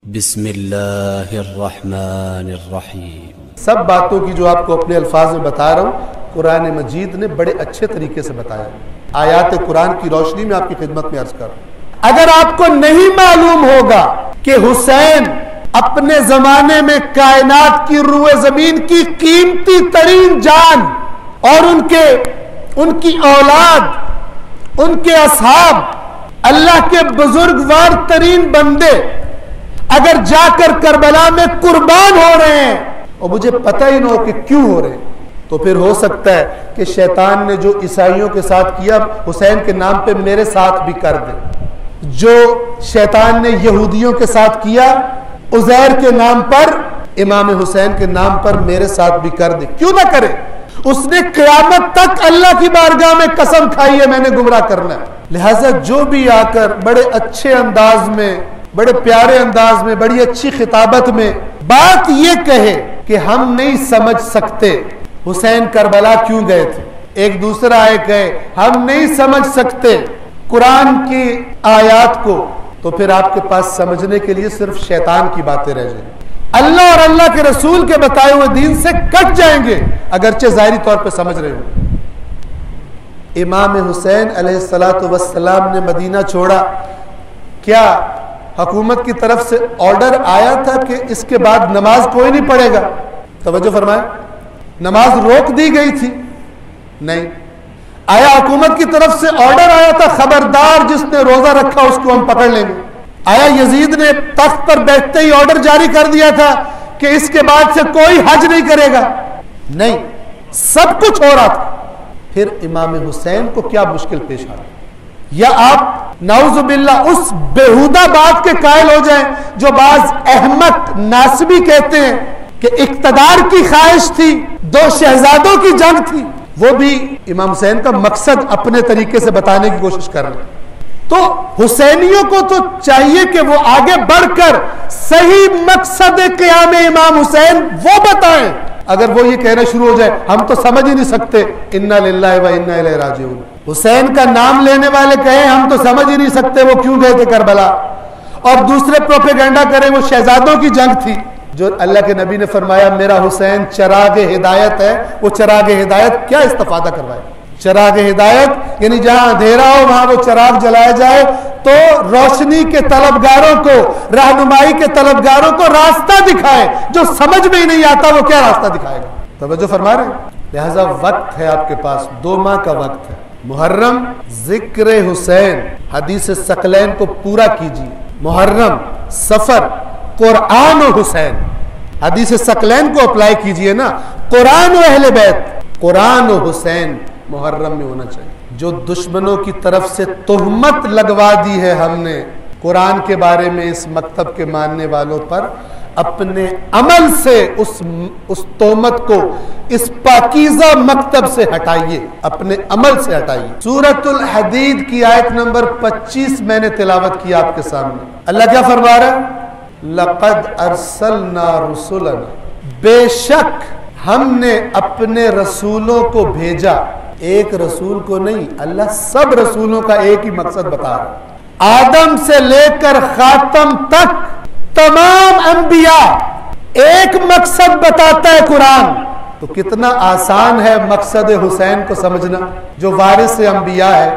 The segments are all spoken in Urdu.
بسم اللہ الرحمن الرحیم۔ سب باتوں کی جو آپ کو اپنے الفاظ میں بتا رہا ہوں قرآن مجید نے بڑے اچھے طریقے سے بتایا۔ آیات قرآن کی روشنی میں آپ کی خدمت میں عرض کر رہا ہوں۔ اگر آپ کو نہیں معلوم ہوگا کہ حسین اپنے زمانے میں کائنات کی روئے زمین کی قیمتی ترین جان اور ان کی اولاد، ان کے اصحاب، اللہ کے بزرگوار ترین بندے اگر جا کر کربلا میں قربان ہو رہے ہیں اور مجھے پتہ ہی نہ ہو کہ کیوں ہو رہے ہیں، تو پھر ہو سکتا ہے کہ شیطان نے جو عیسائیوں کے ساتھ کیا حسین کے نام پہ میرے ساتھ بھی کر دے، جو شیطان نے یہودیوں کے ساتھ کیا عزیر کے نام پر، امام حسین کے نام پر میرے ساتھ بھی کر دے۔ کیوں نہ کرے؟ اس نے قیامت تک اللہ کی بارگاہ میں قسم کھائی ہے میں نے گمراہ کرنا ہے۔ لہٰذا جو بھی آ کر بڑے اچھے انداز میں، بڑے پیارے انداز میں، بڑی اچھی خطابت میں بات یہ کہے کہ ہم نہیں سمجھ سکتے حسین کربلا کیوں گئے تھے، ایک دوسرا آئے کہے ہم نہیں سمجھ سکتے قرآن کی آیات کو، تو پھر آپ کے پاس سمجھنے کے لیے صرف شیطان کی باتیں رہ جائیں، اللہ اور اللہ کے رسول کے بتائے ہوئے دین سے کٹ جائیں گے، اگرچہ ظاہری طور پہ سمجھ رہے ہو۔ امام حسین علیہ السلام نے مدینہ چھوڑا، کیا حکومت کی طرف سے آرڈر آیا تھا کہ اس کے بعد نماز کوئی نہیں پڑھے گا؟ توجہ فرمائیں، نماز روک دی گئی تھی؟ نہیں۔ آیا حکومت کی طرف سے آرڈر آیا تھا خبردار جس نے روزہ رکھا اس کو ہم پکڑ لیں گے؟ آیا یزید نے تخت پر بیٹھتے ہی آرڈر جاری کر دیا تھا کہ اس کے بعد سے کوئی حج نہیں کرے گا؟ نہیں، سب کچھ ہو رہا تھا۔ پھر امام حسین کو کیا مشکل پیش آ رہی؟ یا آپ نعوذ باللہ اس بےہودہ بات کے قائل ہو جائیں جو بعض احمق ناصبی کہتے ہیں کہ اقتدار کی خواہش تھی، دو شہزادوں کی جنگ تھی، وہ بھی امام حسین کا مقصد اپنے طریقے سے بتانے کی کوشش کر رہے ہیں۔ تو حسینیوں کو تو چاہیے کہ وہ آگے بڑھ کر صحیح مقصد قیام امام حسین وہ بتائیں۔ اگر وہ یہ کہنا شروع ہو جائے ہم تو سمجھ ہی نہیں سکتے انا للہ و انا الیہ راجعون، حسین کا نام لینے والے کہیں ہم تو سمجھ ہی نہیں سکتے وہ کیوں گئے تھے کربلا، اور دوسرے پروپیگنڈا کریں وہ شہزادوں کی جنگ تھی، جو اللہ کے نبی نے فرمایا میرا حسین چراغ ہدایت ہے، وہ چراغ ہدایت کیا استفادہ کروائے؟ چراغ ہدایت یعنی جہاں اندھیرا ہو وہاں وہ چراغ جلایا جائے تو روشنی کے طلبگاروں کو، رہنمائی کے طلبگاروں کو راستہ دکھائے، جو سمجھ میں ہی نہیں آتا وہ کیا راستہ دکھائے گا؟ توجہ فرما رہے ہیں؟ لہذا وقت ہے آپ کے پاس، 2 ماہ کا وقت ہے۔ محرم ذکر حسین حدیث ثقلین کو پورا کیجیے، محرم، سفر، قرآن و حسین، حدیث ثقلین کو اپلائی کیجیے نا، قرآن و اہل بیت، قرآن و حسین محرم میں ہونا چاہیے۔ جو دشمنوں کی طرف سے تہمت لگوا دی ہے ہم نے قرآن کے بارے میں اس مکتب کے ماننے والوں پر، اپنے عمل سے اس تہمت کو اس پاکیزہ مکتب سے ہٹائیے، اپنے عمل سے ہٹائیے۔ سورۃ الحدید کی آیت نمبر 25 میں نے تلاوت کی آپ کے سامنے۔ اللہ کیا فرما رہا ہے؟ لقد ارسلنا رسلنا، بے شک ہم نے اپنے رسولوں کو بھیجا، ایک رسول کو نہیں، اللہ سب رسولوں کا ایک ہی مقصد بتا رہا ہے، آدم سے لے کر خاتم تک تمام انبیاء ایک مقصد بتاتا ہے قرآن۔ تو کتنا آسان ہے مقصد حسین کو سمجھنا جو وارث انبیاء ہے۔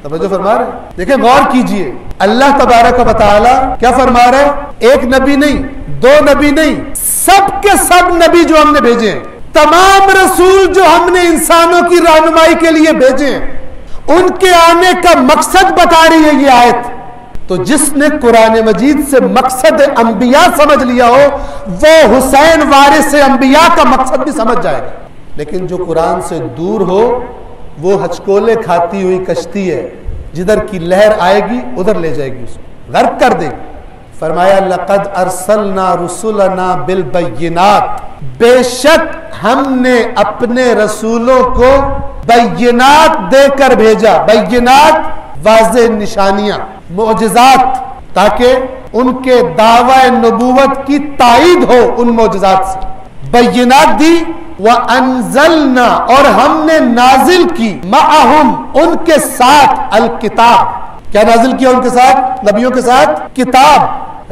توجہ فرما رہے ہیں؟ دیکھیں غور کیجئے، اللہ تبارک و تعالی کیا فرما رہے ہیں؟ ایک نبی نہیں، 2 نبی نہیں، سب کے سب نبی جو ہم نے بھیجے ہیں، تمام رسول جو ہم نے انسانوں کی رہنمائی کے لیے بھیجے ہیں، ان کے آنے کا مقصد بتا رہی ہے یہ آیت۔ تو جس نے قرآن مجید سے مقصد انبیاء سمجھ لیا ہو وہ حسین وارث انبیاء کا مقصد بھی سمجھ جائے گا، لیکن جو قرآن سے دور ہو وہ ہچکولے کھاتی ہوئی کشتی ہے، جدھر کی لہر آئے گی ادھر لے جائے گی، اس کو غرق کر دے گی۔ فرمایا لقد ارسلنا رسلنا بالبینات، بے شک ہم نے اپنے رسولوں کو بینات دے کر بھیجا، بینات واضح نشانیاں، معجزات، تاکہ ان کے دعوی نبوت کی تائید ہو ان معجزات سے، بینات دی۔ وَأَنزَلْنَا، اور ہم نے نازل کی، مَعَهُمْ، ان کے ساتھ، الکتاب، کیا نازل کیا ان کے ساتھ؟ نبیوں کے ساتھ کتاب،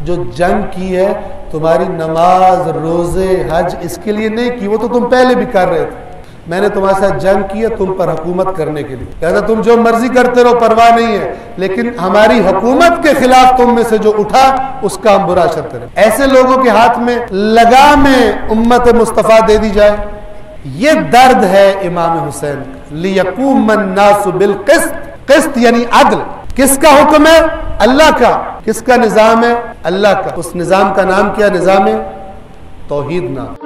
جو جنگ کی ہے تمہاری نماز روزے حج اس کے لیے نہیں کی، وہ تو تم پہلے بھی کر رہے تھے، میں نے تمہارے ساتھ جنگ کی ہے تم پر حکومت کرنے کے لیے، کہتا تم جو مرضی کرتے رہو پرواہ نہیں ہے، لیکن ہماری حکومت کے خلاف تم میں سے جو اٹھا اس کا ہم برا اثر کریں۔ ایسے لوگوں کے ہاتھ میں لگامیں امت مصطفیٰ دے دی جائے، یہ درد ہے امام حسین کا۔ لیقوم الناس بالقسط، قسط یعنی عدل، کس کا حکم ہے؟ اللہ کا۔ کس کا نظام ہے؟ اللہ کا۔ اس نظام کا نام کیا؟ نظام توحید نام۔